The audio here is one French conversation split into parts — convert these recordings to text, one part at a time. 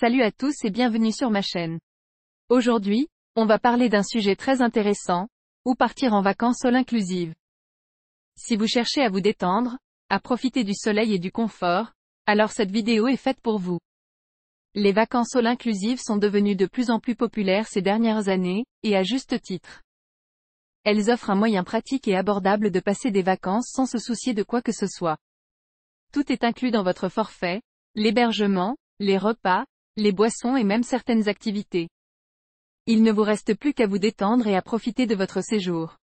Salut à tous et bienvenue sur ma chaîne. Aujourd'hui, on va parler d'un sujet très intéressant, où partir en vacances all inclusive. Si vous cherchez à vous détendre, à profiter du soleil et du confort, alors cette vidéo est faite pour vous. Les vacances all inclusive sont devenues de plus en plus populaires ces dernières années, et à juste titre. Elles offrent un moyen pratique et abordable de passer des vacances sans se soucier de quoi que ce soit. Tout est inclus dans votre forfait, l'hébergement, les repas, les boissons et même certaines activités. Il ne vous reste plus qu'à vous détendre et à profiter de votre séjour.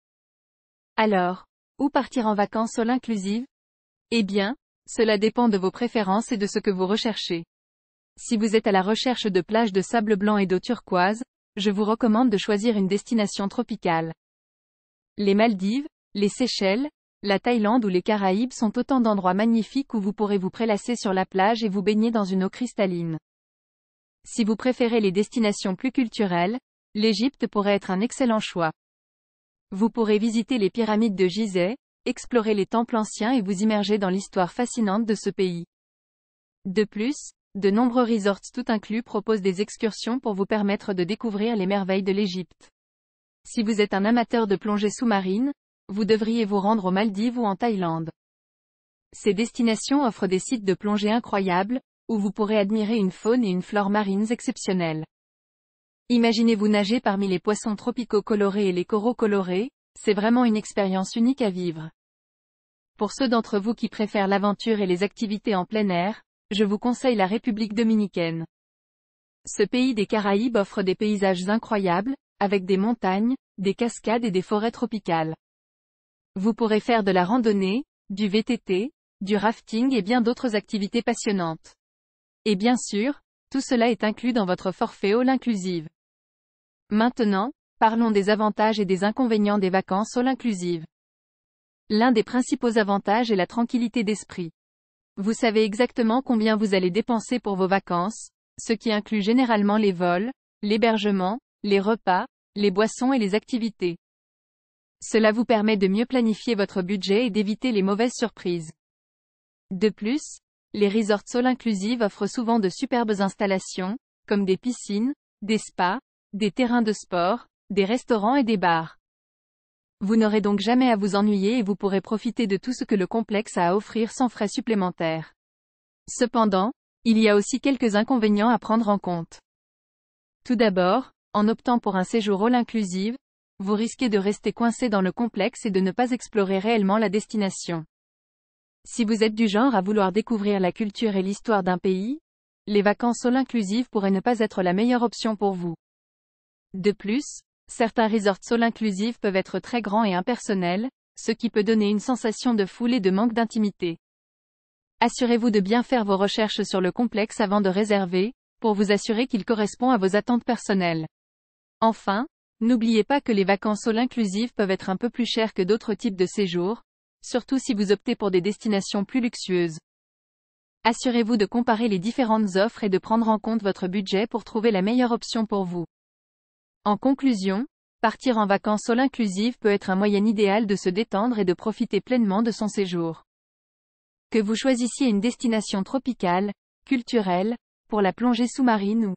Alors, où partir en vacances all inclusive? Eh bien, cela dépend de vos préférences et de ce que vous recherchez. Si vous êtes à la recherche de plages de sable blanc et d'eau turquoise, je vous recommande de choisir une destination tropicale. Les Maldives, les Seychelles, la Thaïlande ou les Caraïbes sont autant d'endroits magnifiques où vous pourrez vous prélasser sur la plage et vous baigner dans une eau cristalline. Si vous préférez les destinations plus culturelles, l'Égypte pourrait être un excellent choix. Vous pourrez visiter les pyramides de Gizeh, explorer les temples anciens et vous immerger dans l'histoire fascinante de ce pays. De plus, de nombreux resorts tout inclus proposent des excursions pour vous permettre de découvrir les merveilles de l'Égypte. Si vous êtes un amateur de plongée sous-marine, vous devriez vous rendre aux Maldives ou en Thaïlande. Ces destinations offrent des sites de plongée incroyables, où vous pourrez admirer une faune et une flore marines exceptionnelles. Imaginez-vous nager parmi les poissons tropicaux colorés et les coraux colorés, c'est vraiment une expérience unique à vivre. Pour ceux d'entre vous qui préfèrent l'aventure et les activités en plein air, je vous conseille la République dominicaine. Ce pays des Caraïbes offre des paysages incroyables, avec des montagnes, des cascades et des forêts tropicales. Vous pourrez faire de la randonnée, du VTT, du rafting et bien d'autres activités passionnantes. Et bien sûr, tout cela est inclus dans votre forfait all inclusive. Maintenant, parlons des avantages et des inconvénients des vacances all inclusive. L'un des principaux avantages est la tranquillité d'esprit. Vous savez exactement combien vous allez dépenser pour vos vacances, ce qui inclut généralement les vols, l'hébergement, les repas, les boissons et les activités. Cela vous permet de mieux planifier votre budget et d'éviter les mauvaises surprises. De plus, les resorts all inclusive offrent souvent de superbes installations, comme des piscines, des spas, des terrains de sport, des restaurants et des bars. Vous n'aurez donc jamais à vous ennuyer et vous pourrez profiter de tout ce que le complexe a à offrir sans frais supplémentaires. Cependant, il y a aussi quelques inconvénients à prendre en compte. Tout d'abord, en optant pour un séjour all inclusive, vous risquez de rester coincé dans le complexe et de ne pas explorer réellement la destination. Si vous êtes du genre à vouloir découvrir la culture et l'histoire d'un pays, les vacances all inclusive pourraient ne pas être la meilleure option pour vous. De plus, certains resorts all inclusive peuvent être très grands et impersonnels, ce qui peut donner une sensation de foule et de manque d'intimité. Assurez-vous de bien faire vos recherches sur le complexe avant de réserver, pour vous assurer qu'il correspond à vos attentes personnelles. Enfin, n'oubliez pas que les vacances all inclusive peuvent être un peu plus chères que d'autres types de séjours, surtout si vous optez pour des destinations plus luxueuses. Assurez-vous de comparer les différentes offres et de prendre en compte votre budget pour trouver la meilleure option pour vous. En conclusion, partir en vacances all inclusive peut être un moyen idéal de se détendre et de profiter pleinement de son séjour. Que vous choisissiez une destination tropicale, culturelle, pour la plongée sous-marine